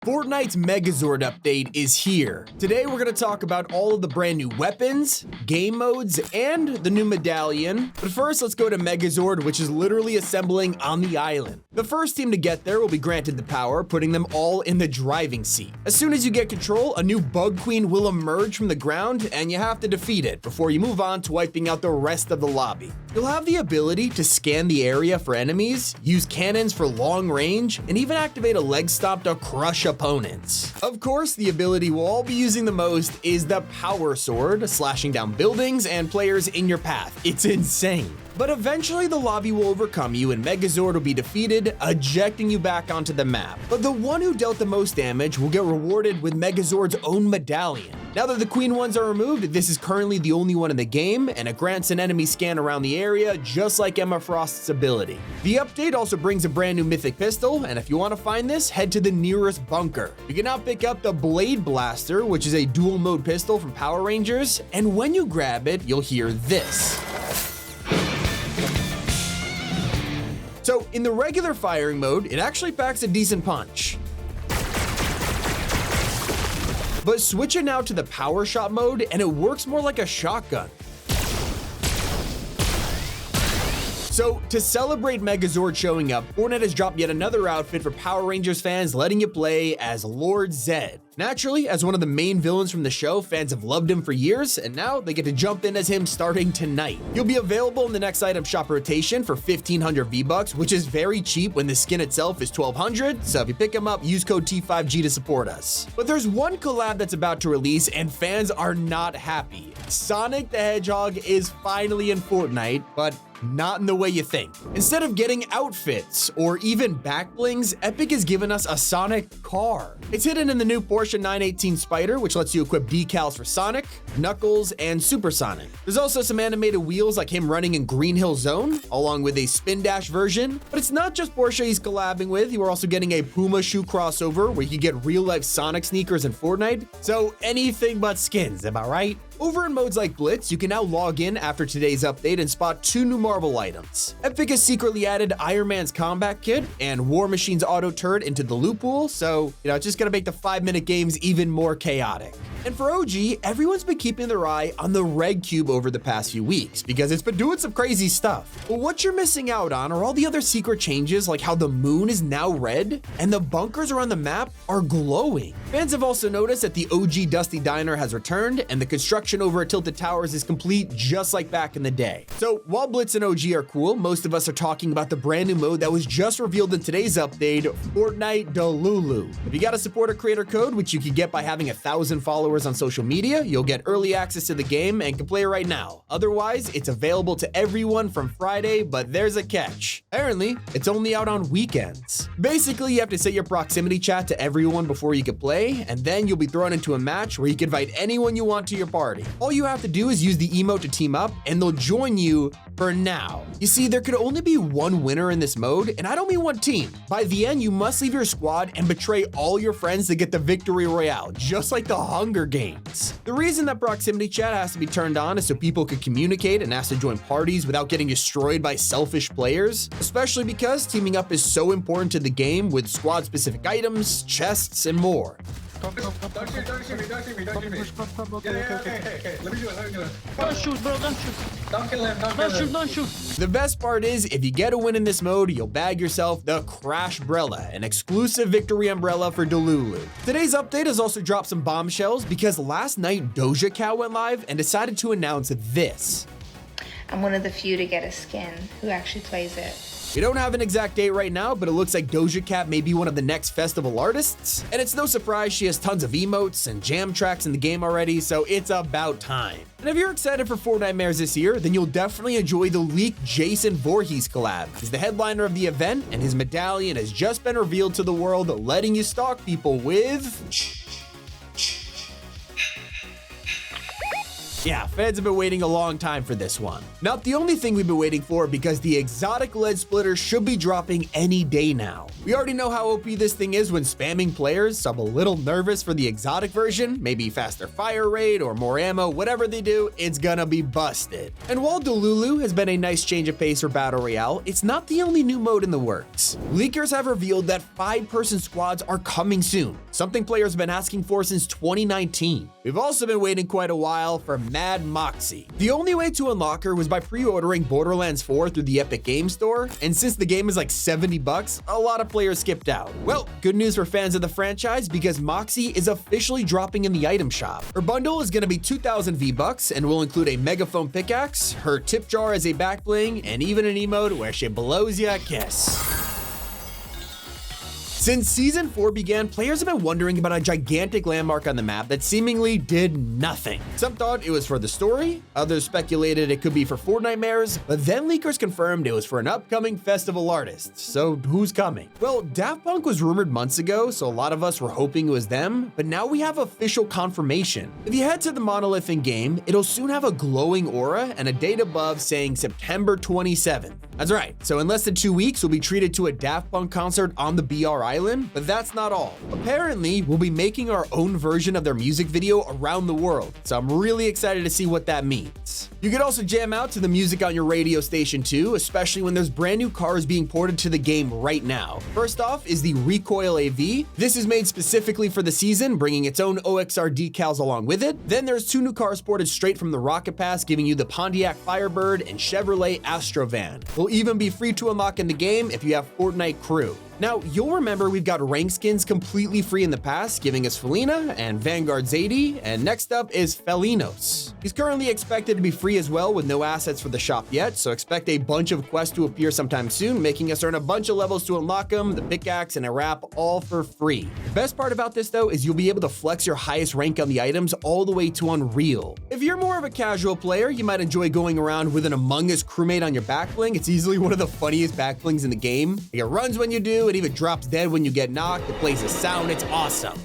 Fortnite's Megazord update is here. Today we're going to talk about all of the brand new weapons, game modes, and the new medallion. But first, let's go to Megazord, which is literally assembling on the island. The first team to get there will be granted the power, putting them all in the driving seat. As soon as you get control, a new bug queen will emerge from the ground, and you have to defeat it before you move on to wiping out the rest of the lobby. You'll have the ability to scan the area for enemies, use cannons for long range, and even activate a leg stomp to crush opponents. Of course, the ability we'll all be using the most is the power sword, slashing down buildings and players in your path. It's insane. But eventually the lobby will overcome you and Megazord will be defeated, ejecting you back onto the map. But the one who dealt the most damage will get rewarded with Megazord's own medallion. Now that the queen ones are removed, this is currently the only one in the game, and it grants an enemy scan around the area, just like Emma Frost's ability. The update also brings a brand new mythic pistol, and if you want to find this, head to the nearest bunker. You can now pick up the Blade Blaster, which is a dual mode pistol from Power Rangers, and when you grab it, you'll hear this. So in the regular firing mode, it actually packs a decent punch. But switch it now to the power shot mode and it works more like a shotgun. So to celebrate Megazord showing up, Fortnite has dropped yet another outfit for Power Rangers fans, letting you play as Lord Zed. Naturally, as one of the main villains from the show, fans have loved him for years, and now they get to jump in as him starting tonight. He'll be available in the next item shop rotation for 1,500 V-Bucks, which is very cheap when the skin itself is 1,200, so if you pick him up, use code T5G to support us. But there's one collab that's about to release, and fans are not happy. Sonic the Hedgehog is finally in Fortnite, but not in the way you think. Instead of getting outfits or even back blings, Epic has given us a Sonic car. It's hidden in the new Porsche 918 Spider, which lets you equip decals for Sonic, Knuckles, and Super Sonic. There's also some animated wheels like him running in Green Hill Zone, along with a spin dash version. But it's not just Porsche he's collabing with, you are also getting a Puma shoe crossover where you can get real life Sonic sneakers in Fortnite. So anything but skins, am I right? Over in modes like Blitz, you can now log in after today's update and spot two new Marvel items. Epic has secretly added Iron Man's combat kit and War Machine's auto turret into the loot pool, so, it's just gonna make the 5-minute games even more chaotic. And for OG, everyone's been keeping their eye on the Red Cube over the past few weeks because it's been doing some crazy stuff. But what you're missing out on are all the other secret changes, like how the moon is now red and the bunkers around the map are glowing. Fans have also noticed that the OG Dusty Diner has returned and the construction over at Tilted Towers is complete just like back in the day. So while Blitz and OG are cool, most of us are talking about the brand new mode that was just revealed in today's update, Fortnite Delulu. If you got a supporter creator code, which you can get by having 1,000 followers on social media, you'll get early access to the game and can play right now. Otherwise, it's available to everyone from Friday, but there's a catch. Apparently, it's only out on weekends. Basically, you have to set your proximity chat to everyone before you can play, and then you'll be thrown into a match where you can invite anyone you want to your party. All you have to do is use the emote to team up, and they'll join you for now. You see, there could only be one winner in this mode, and I don't mean one team. By the end, you must leave your squad and betray all your friends to get the victory royale, just like the Hunger Games. The reason that proximity chat has to be turned on is so people can communicate and ask to join parties without getting destroyed by selfish players, especially because teaming up is so important to the game with squad-specific items, chests, and more. Don't shoot me. Yeah, okay. Let me do it. Don't shoot, bro, don't shoot. Don't kill him, Don't shoot. The best part is, if you get a win in this mode, you'll bag yourself the Crashbrella, an exclusive victory umbrella for Delulu. Today's update has also dropped some bombshells because last night Doja Cat went live and decided to announce this. I'm one of the few to get a skin who actually plays it. We don't have an exact date right now, but it looks like Doja Cat may be one of the next festival artists. And it's no surprise she has tons of emotes and jam tracks in the game already, so it's about time. And if you're excited for Fortnite Mares this year, then you'll definitely enjoy the leaked Jason Voorhees collab. He's the headliner of the event, and his medallion has just been revealed to the world, letting you stalk people with Yeah, fans have been waiting a long time for this one. Not the only thing we've been waiting for, because the exotic lead splitter should be dropping any day now. We already know how OP this thing is when spamming players, so I'm a little nervous for the exotic version. Maybe faster fire rate or more ammo, whatever they do, it's gonna be busted. And while Delulu has been a nice change of pace for Battle Royale, it's not the only new mode in the works. Leakers have revealed that 5-person squads are coming soon, something players have been asking for since 2019. We've also been waiting quite a while for Mad Moxie. The only way to unlock her was by pre-ordering Borderlands 4 through the Epic Games Store, and since the game is like $70, a lot of players skipped out. Well, good news for fans of the franchise, because Moxie is officially dropping in the item shop. Her bundle is going to be 2,000 V-Bucks and will include a megaphone pickaxe, her tip jar as a back bling, and even an emote where she blows you a kiss. Since Season 4 began, players have been wondering about a gigantic landmark on the map that seemingly did nothing. Some thought it was for the story, others speculated it could be for Fortnite Mares, but then leakers confirmed it was for an upcoming festival artist. So who's coming? Well, Daft Punk was rumored months ago, so a lot of us were hoping it was them, but now we have official confirmation. If you head to the monolith in-game, it'll soon have a glowing aura and a date above saying September 27th. That's right, so in less than 2 weeks, we'll be treated to a Daft Punk concert on the BR Island, but that's not all. Apparently, we'll be making our own version of their music video around the world, so I'm really excited to see what that means. You could also jam out to the music on your radio station too, especially when there's brand new cars being ported to the game right now. First off is the Recoil AV. This is made specifically for the season, bringing its own OXR decals along with it. Then there's 2 new cars ported straight from the Rocket Pass, giving you the Pontiac Firebird and Chevrolet Astrovan. They'll even be free to unlock in the game if you have Fortnite Crew. Now, you'll remember we've got rank skins completely free in the past, giving us Felina and Vanguard Zadie, and next up is Felinos. He's currently expected to be free as well with no assets for the shop yet, so expect a bunch of quests to appear sometime soon, making us earn a bunch of levels to unlock them, the pickaxe, and a wrap all for free. The best part about this though is you'll be able to flex your highest rank on the items all the way to Unreal. If you're more of a casual player, you might enjoy going around with an Among Us crewmate on your back bling. It's easily one of the funniest back blings in the game. It runs when you do, it even drops dead when you get knocked, it plays a sound, it's awesome.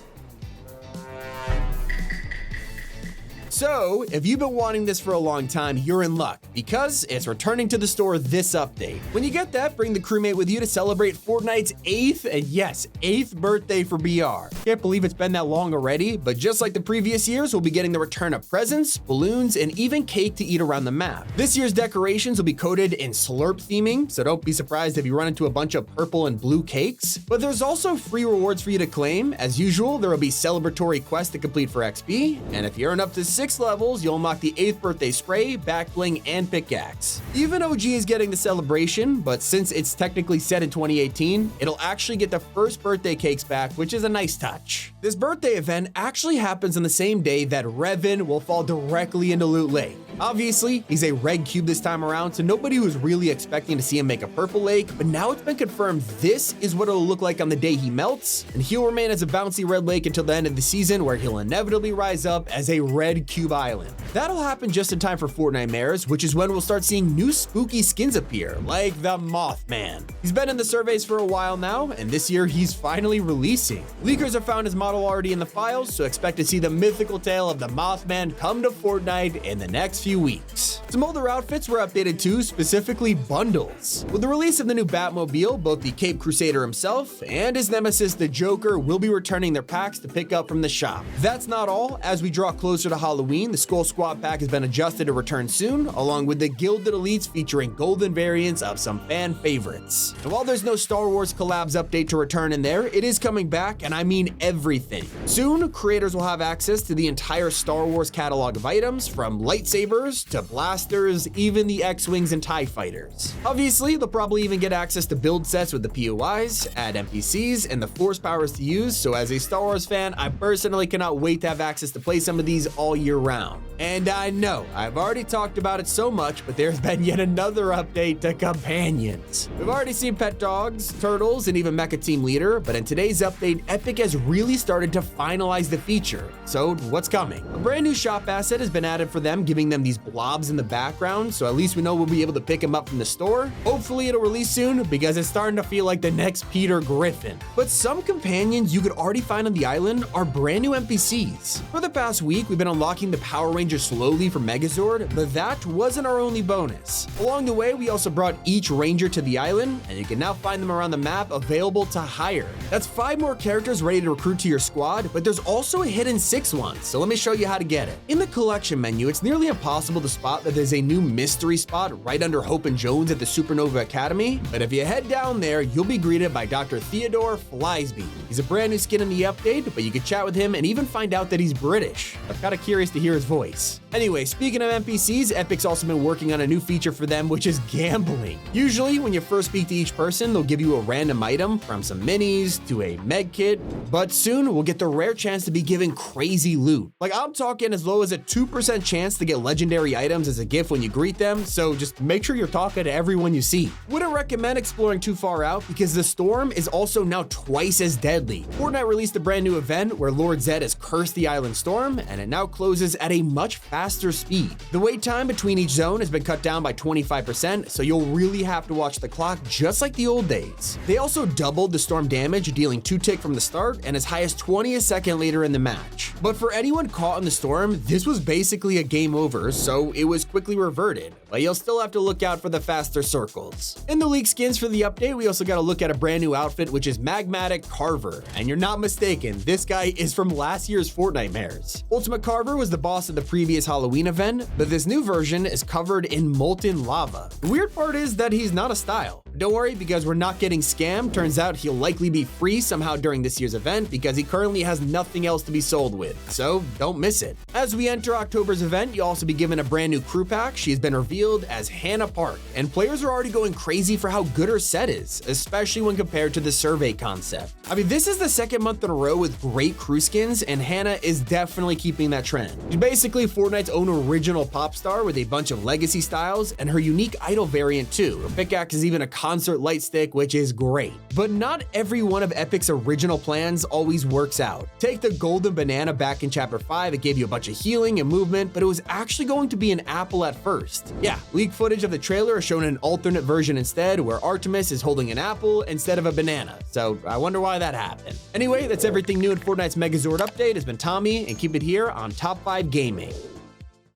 So, if you've been wanting this for a long time, you're in luck, because it's returning to the store this update. When you get that, bring the crewmate with you to celebrate Fortnite's 8th, and yes, 8th birthday for BR. Can't believe it's been that long already, but just like the previous years, we'll be getting the return of presents, balloons, and even cake to eat around the map. This year's decorations will be coated in slurp theming, so don't be surprised if you run into a bunch of purple and blue cakes. But there's also free rewards for you to claim. As usual, there will be celebratory quests to complete for XP, and if you earn up to 6 levels, you'll unlock the 8th birthday spray, back bling, and pickaxe. Even OG is getting the celebration, but since it's technically set in 2018, it'll actually get the first birthday cakes back, which is a nice touch. This birthday event actually happens on the same day that Revan will fall directly into Loot Lake. Obviously, he's a red cube this time around, so nobody was really expecting to see him make a purple lake, but now it's been confirmed this is what it'll look like on the day he melts, and he'll remain as a bouncy red lake until the end of the season, where he'll inevitably rise up as a red cube island. That'll happen just in time for Fortnite Mares, which is when we'll start seeing new spooky skins appear, like the Mothman. He's been in the surveys for a while now, and this year he's finally releasing. Leakers have found his model already in the files, so expect to see the mythical tale of the Mothman come to Fortnite in the next few weeks. Some older outfits were updated too, specifically bundles. With the release of the new Batmobile, both the Cape Crusader himself and his nemesis the Joker will be returning their packs to pick up from the shop. That's not all. As we draw closer to Halloween, the Skull Squad pack has been adjusted to return soon, along with the Gilded Elites featuring golden variants of some fan favorites. And while there's no Star Wars collabs update to return in there, it is coming back, and I mean everything. Soon, creators will have access to the entire Star Wars catalog of items, from lightsabers to blasters, even the X-Wings and TIE Fighters. Obviously, they'll probably even get access to build sets with the POIs, add NPCs, and the Force powers to use, so as a Star Wars fan, I personally cannot wait to have access to play some of these all year round. And I know, I've already talked about it so much, but there's been yet another update to companions. We've already seen pet dogs, turtles, and even Mecha Team Leader, but in today's update, Epic has really started to finalize the feature. So what's coming? A brand new shop asset has been added for them, giving them these blobs in the background, so at least we know we'll be able to pick him up from the store. Hopefully it'll release soon because it's starting to feel like the next Peter Griffin. But some companions you could already find on the island are brand new NPCs. For the past week, we've been unlocking the Power Rangers slowly for Megazord, but that wasn't our only bonus. Along the way, we also brought each Ranger to the island, and you can now find them around the map available to hire. That's 5 more characters ready to recruit to your squad, but there's also a hidden 6th one, so let me show you how to get it. In the collection menu, it's nearly impossible to spot that there's a new mystery spot right under Hope and Jones at the Supernova Academy, but if you head down there, you'll be greeted by Dr. Theodore Flysby. He's a brand new skin in the update, but you can chat with him and even find out that he's British. I'm kinda curious to hear his voice. Anyway, speaking of NPCs, Epic's also been working on a new feature for them, which is gambling. Usually, when you first speak to each person, they'll give you a random item, from some minis to a med kit, but soon we'll get the rare chance to be given crazy loot. Like, I'm talking as low as a 2% chance to get legendary items as a gift when you greet them, so just make sure you're talking to everyone you see. Wouldn't recommend exploring too far out because the storm is also now twice as deadly. Fortnite released a brand new event where Lord Zed has cursed the island storm, and it now closes at a much faster speed. The wait time between each zone has been cut down by 25%, so you'll really have to watch the clock just like the old days. They also doubled the storm damage, dealing 2 tick from the start and as high as 20 a second later in the match. But for anyone caught in the storm, this was basically a game over, so it was quickly reverted, but you'll still have to look out for the faster circles. In the leaked skins for the update, we also got to look at a brand new outfit, which is Magmatic Carver, and you're not mistaken, this guy is from last year's Fortnite Mares. Ultimate Carver was the boss of the previous Halloween event, but this new version is covered in molten lava. The weird part is that he's not a style. Don't worry, because we're not getting scammed. Turns out he'll likely be free somehow during this year's event because he currently has nothing else to be sold with, so don't miss it. As we enter October's event, you'll also be given a brand new crew pack. She has been revealed as Hannah Park, and players are already going crazy for how good her set is, especially when compared to the survey concept. I mean, this is the 2nd month in a row with great crew skins, and Hannah is definitely keeping that trend. She's basically Fortnite's own original pop star with a bunch of legacy styles, and her unique idol variant too. Her pickaxe is even a concert light stick, which is great. But not every one of Epic's original plans always works out. Take the golden banana back in chapter 5, it gave you a bunch of healing and movement, but it was actually going to be an apple at first. Yeah, leaked footage of the trailer is shown an alternate version instead, where Artemis is holding an apple instead of a banana, so I wonder why that happened. Anyway, that's everything new in Fortnite's Megazord update. It's been Tommy, and keep it here on Top 5 Gaming.